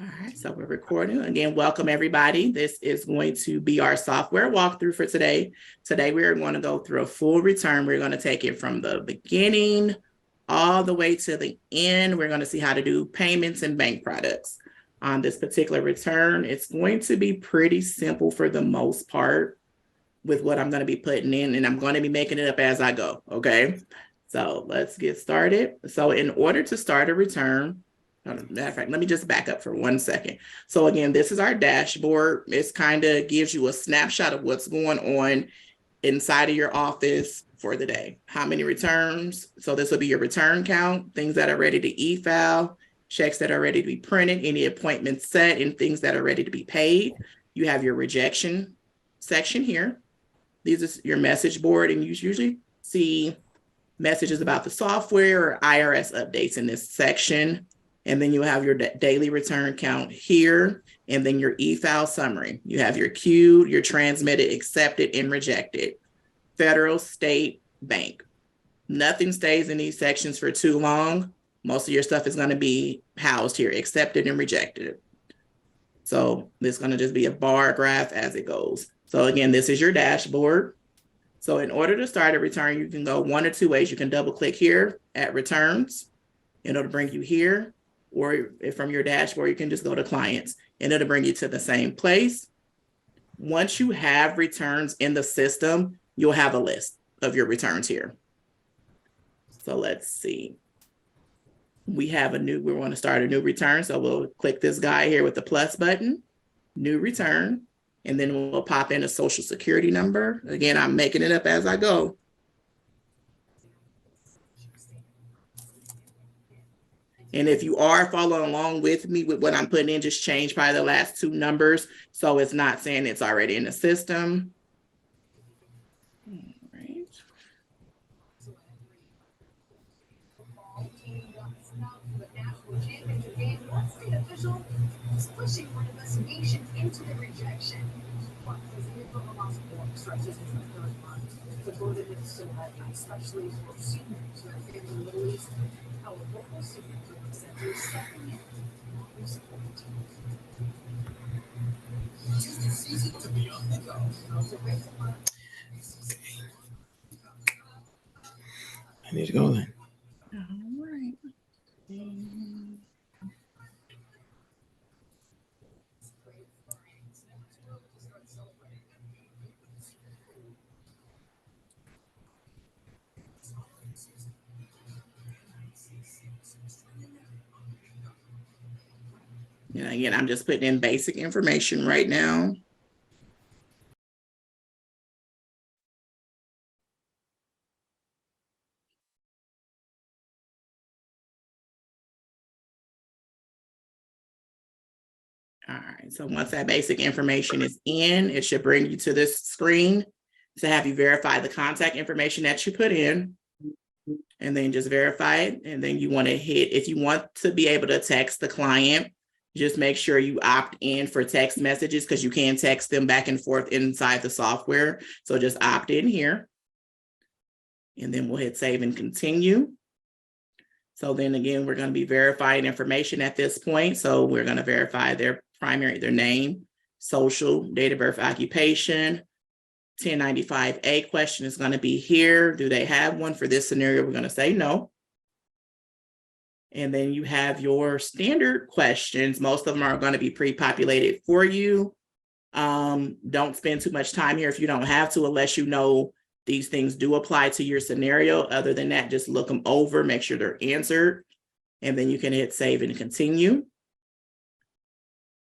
All right, so we're recording. Again, welcome everybody. This is going to be our software walkthrough for today. Today, we're going to go through a full return. We're going to take it from the beginning all the way to the end. We're going to see how to do payments and bank products. On this particular return, it's going to be pretty simple for the most part with what I'm going to be putting in, and I'm going to be making it up as I go, okay? So let's get started. So in order to start a return, matter of fact, let me just back up for 1 second. So again, this is our dashboard. It's kind of gives you a snapshot of what's going on inside of your office for the day. How many returns? So this will be your return count, things that are ready to e-file, checks that are ready to be printed, any appointments set, and things that are ready to be paid. You have your rejection section here. These are your message board, and you usually see messages about the software or IRS updates in this section. And then you have your daily return count here, and then your e-file summary. You have your queued, your transmitted, accepted, and rejected. Federal, state, bank. Nothing stays in these sections for too long. Most of your stuff is going to be housed here, accepted and rejected. So this is going to just be a bar graph as it goes. So again, this is your dashboard. So in order to start a return, you can go one or two ways. You can double click here at returns, and it'll bring you here. Or if from your dashboard, you can just go to clients and it'll bring you to the same place. Once you have returns in the system, you'll have a list of your returns here. So let's see. We want to start a new return. So we'll click this guy here with the plus button, new return, and then we'll pop in a social security number. Again, I'm making it up as I go. And if you are following along with me with what I'm putting in, just change probably the last two numbers so it's not saying it's already in the system. All right. Pushing for investigations into the rejection. Especially for seniors who are in the Middle East, our local senior centers stepping in. Tis the season to be on the go. I need to go then. All right. And again, I'm just putting in basic information right now. All right, so once that basic information is in, it should bring you to this screen to have you verify the contact information that you put in, and then just verify it. And then you want to hit, if you want to be able to text the client, just make sure you opt in for text messages because you can text them back and forth inside the software. So just opt in here. And then we'll hit save and continue. So then again, we're going to be verifying information at this point. So we're going to verify their name, social, date of birth, occupation. 1095A question is going to be here. Do they have one? For this scenario, we're going to say no. And then you have your standard questions. Most of them are going to be pre-populated for you. Don't spend too much time here if you don't have to, unless you know these things do apply to your scenario. Other than that, just look them over, make sure they're answered, and then you can hit save and continue.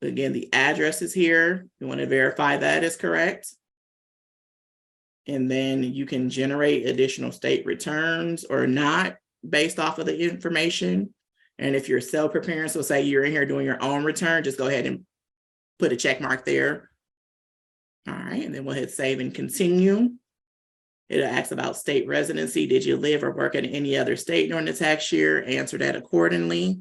Again, the address is here. You want to verify that is correct. And then you can generate additional state returns or not based off of the information. And if you're self-preparing, so say you're in here doing your own return, just go ahead and put a check mark there. All right, and then we'll hit save and continue. It'll ask about state residency. Did you live or work in any other state during the tax year? Answer that accordingly.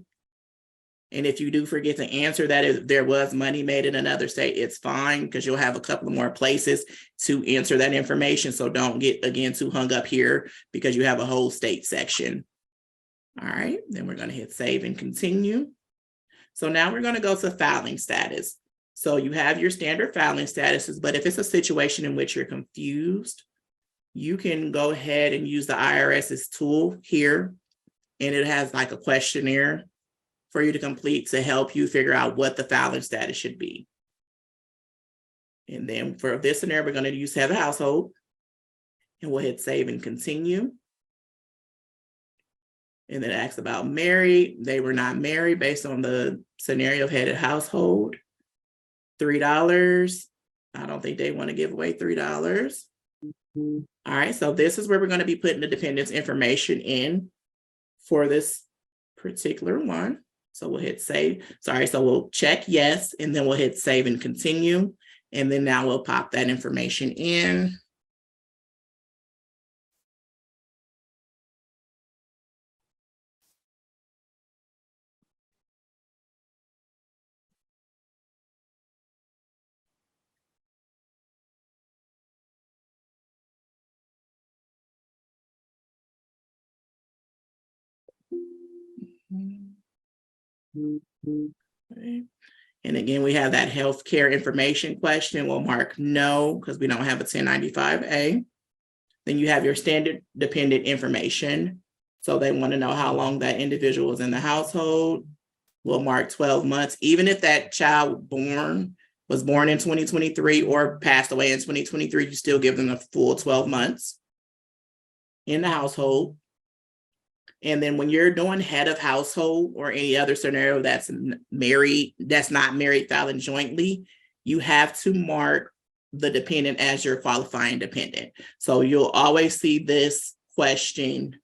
And if you do forget to answer that, if there was money made in another state, it's fine because you'll have a couple of more places to answer that information. So don't get, again, too hung up here because you have a whole state section. All right, then we're going to hit save and continue. So now we're going to go to filing status. So you have your standard filing statuses, but if it's a situation in which you're confused, you can go ahead and use the IRS's tool here, and it has like a questionnaire for you to complete to help you figure out what the filing status should be. And then for this scenario, we're going to use head of household, and we'll hit save and continue. And then it asks about married. They were not married based on the scenario of head of household. $3. I don't think they want to give away $3. All right, so this is where we're going to be putting the dependents information in for this particular one. So we'll hit save. So we'll check yes, and then we'll hit save and continue. And then now we'll pop that information in. Okay. And again, we have that healthcare information question. We'll mark no because we don't have a 1095A. Then you have your standard dependent information. So they want to know how long that individual was in the household. We'll mark 12 months. Even if that child was born in 2023 or passed away in 2023, you still give them a full 12 months in the household. And then when you're doing head of household or any other scenario that's married, that's not married filing jointly, you have to mark the dependent as your qualifying dependent. So you'll always see this question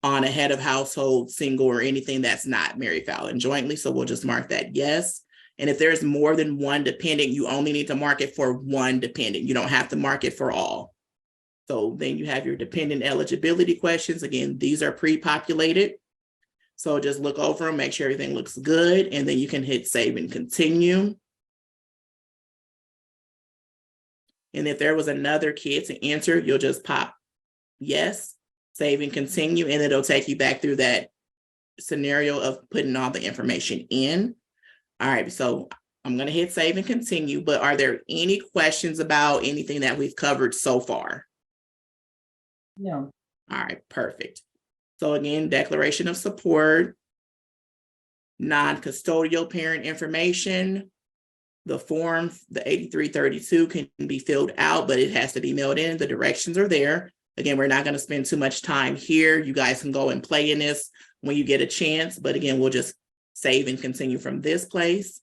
on a head of household, single, or anything that's not married filing jointly. So we'll just mark that yes. And if there's more than one dependent, you only need to mark it for one dependent. You don't have to mark it for all. So then you have your dependent eligibility questions. Again, these are pre-populated. So just look over them, make sure everything looks good, and then you can hit save and continue. And if there was another kid to answer, you'll just pop yes, save and continue, and it'll take you back through that scenario of putting all the information in. All right, so I'm going to hit save and continue, but are there any questions about anything that we've covered so far? No. All right, perfect. So again, declaration of support, non-custodial parent information. The form, the 8332 can be filled out, but it has to be mailed in. The directions are there. Again, we're not going to spend too much time here. You guys can go and play in this when you get a chance. But again, we'll just save and continue from this place.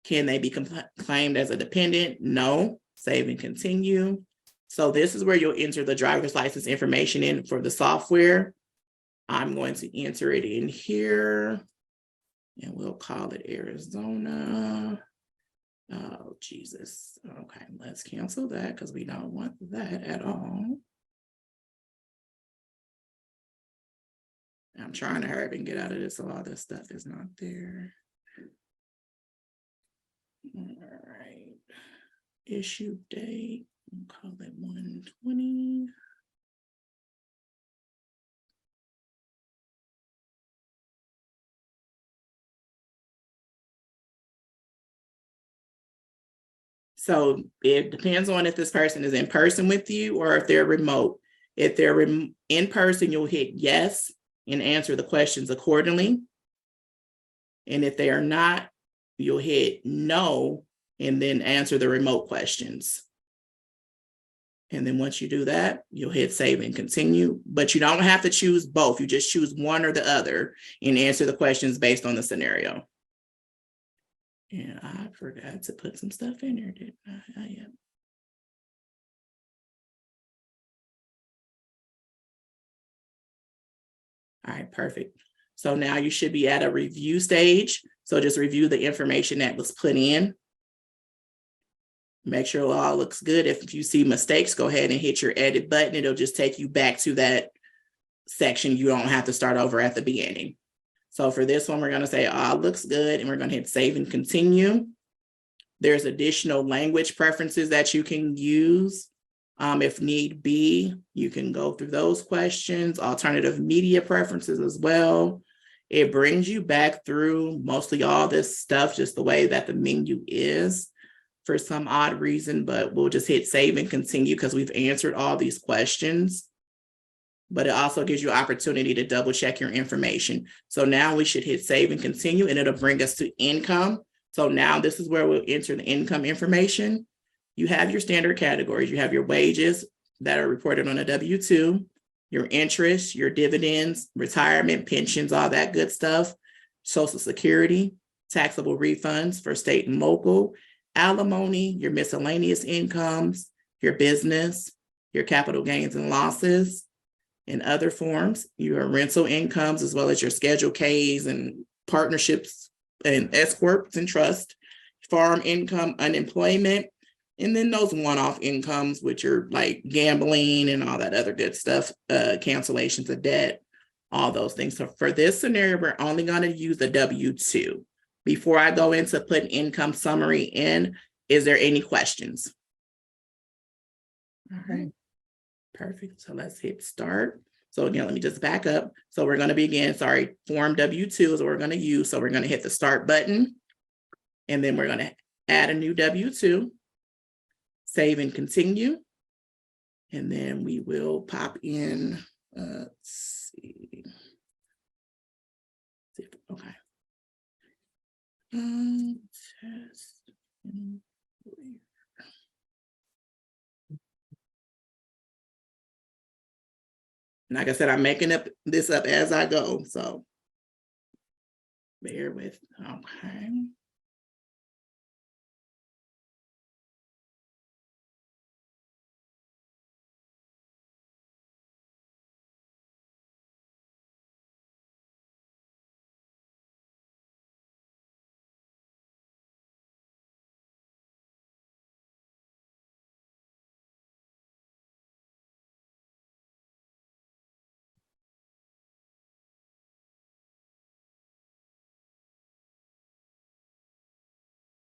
Can they be claimed as a dependent? No. Save and continue. So this is where you'll enter the driver's license information in for the software. I'm going to enter it in here, and we'll call it Arizona. Oh, Jesus. Okay, let's cancel that because we don't want that at all. I'm trying to hurry and get out of this. So all this stuff is not there. All right. Issue date. We'll call it 1/20. So it depends on if this person is in person with you or if they're remote. If they're in person, you'll hit yes and answer the questions accordingly. And if they are not, you'll hit no and then answer the remote questions. And then once you do that, you'll hit save and continue, but you don't have to choose both. You just choose one or the other and answer the questions based on the scenario. And I forgot to put some stuff in there, didn't I? Yeah. All right, perfect. So now you should be at a review stage. So just review the information that was put in. Make sure it all looks good. If you see mistakes, go ahead and hit your edit button. It'll just take you back to that section. You don't have to start over at the beginning. So for this one, we're going to say all looks good, and we're going to hit save and continue. There's additional language preferences that you can use. If need be, you can go through those questions, alternative media preferences as well. It brings you back through mostly all this stuff, just the way that the menu is for some odd reason, but we'll just hit save and continue because we've answered all these questions. But it also gives you opportunity to double check your information. So now we should hit save and continue, and it'll bring us to income. So now this is where we'll enter the income information. You have your standard categories. You have your wages that are reported on a W-2, your interest, your dividends, retirement, pensions, all that good stuff, Social Security, taxable refunds for state and local, alimony, your miscellaneous incomes, your business, your capital gains and losses in other forms, your rental incomes, as well as your Schedule Ks and partnerships and S corps and trust, farm income, unemployment, and then those one-off incomes, which are like gambling and all that other good stuff, cancellations of debt, all those things. So for this scenario, we're only going to use the W-2. Before I go into putting income summary in, is there any questions? All right, perfect. So let's hit start. So again, let me just back up. So we're going to begin, form W-2 is what we're going to use. So we're going to hit the start button, and then we're going to add a new W-2, save and continue. And then we will pop in, let's see. Okay. Test. And like I said, I'm making this up as I go, so bear with. Okay.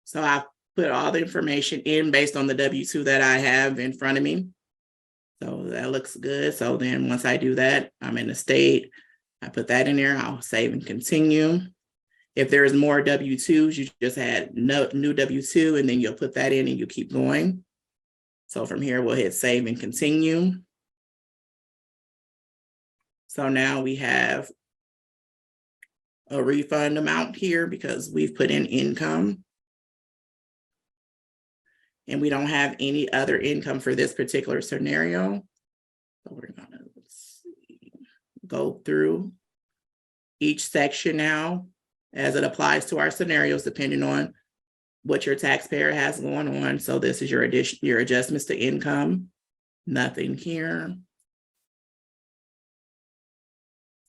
So I put all the information in based on the W-2 that I have in front of me. So that looks good. So then once I do that, I'm in the state. I put that in there. I'll save and continue. If there's more W-2s, you just add new W-2, and then you'll put that in and you keep going. So from here, we'll hit save and continue. So now we have a refund amount here because we've put in income. And we don't have any other income for this particular scenario. So we're gonna go through each section now as it applies to our scenarios, depending on what your taxpayer has going on. So this is your adjustments to income, nothing here.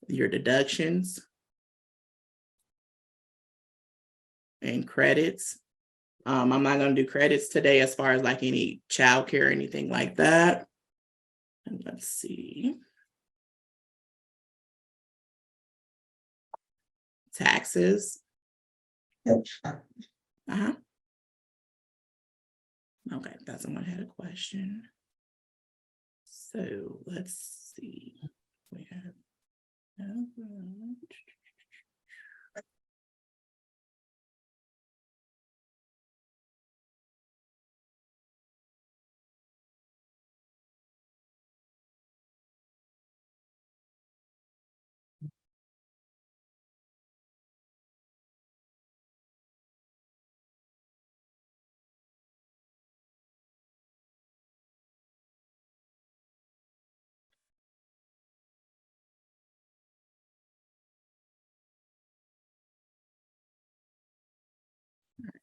Your deductions and credits. I'm not going to do credits today as far as like any childcare or anything like that. And let's see. Taxes. Uh-huh. Okay, that's someone had a question. So let's see. We have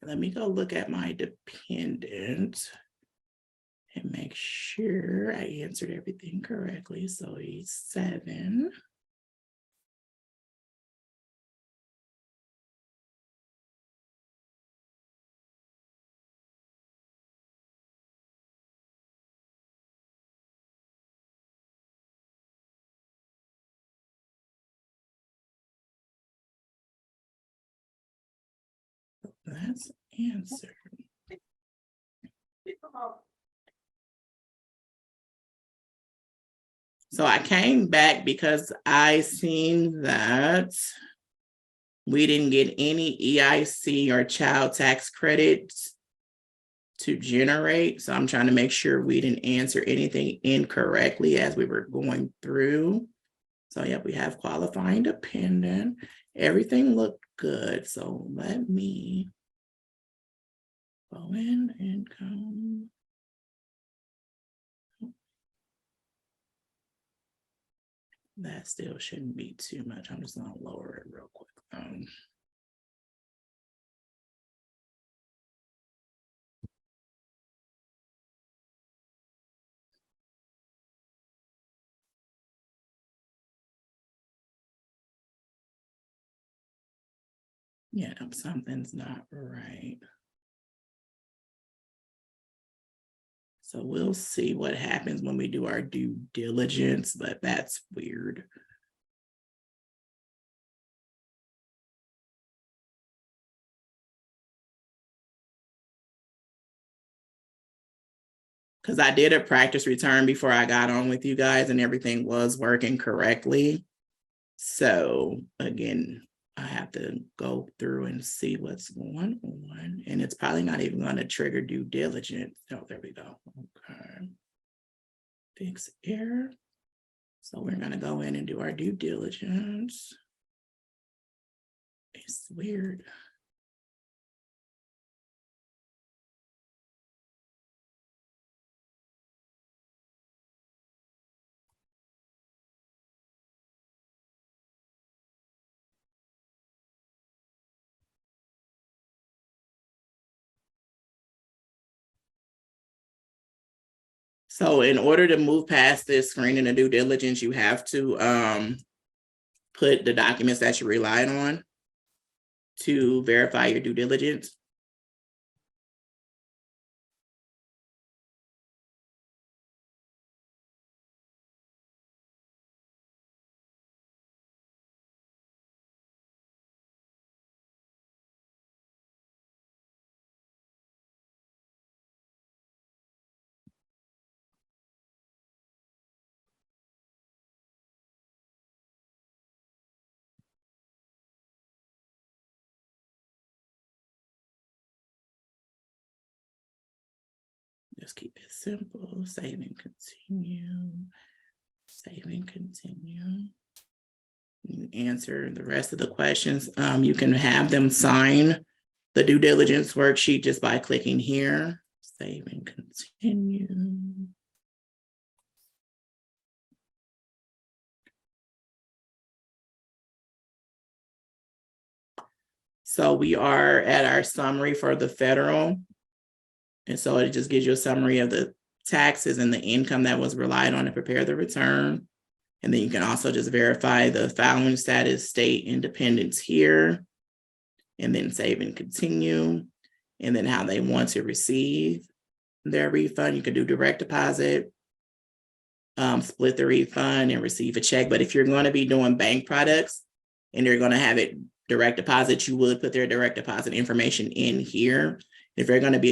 let me go look at my dependent and make sure I answered everything correctly. So he's 7. That's answered. So I came back because I seen that We didn't get any EIC or child tax credits to generate. So I'm trying to make sure we didn't answer anything incorrectly as we were going through. So yeah, we have qualifying dependent. Everything looked good. So let me go in income. That still shouldn't be too much. I'm just gonna lower it real quick. Yeah, something's not right. So we'll see what happens when we do our due diligence, but that's weird. Because I did a practice return before I got on with you guys and everything was working correctly. So again, I have to go through and see what's going on. And it's probably not even going to trigger due diligence. Oh, there we go. Okay. Fix error. So we're going to go in and do our due diligence. It's weird. So in order to move past this screening and due diligence, you have to put the documents that you relied on to verify your due diligence. Just keep it simple. Save and continue. Save and continue. You answer the rest of the questions. You can have them sign the due diligence worksheet just by clicking here. Save and continue. So we are at our summary for the federal. And so it just gives you a summary of the taxes and the income that was relied on to prepare the return. And then you can also just verify the filing status, state independence here, and then save and continue. And then how they want to receive their refund. You can do direct deposit, split the refund and receive a check. But if you're going to be doing bank products and you're going to have it direct deposit, you would put their direct deposit information in here. If you're going to be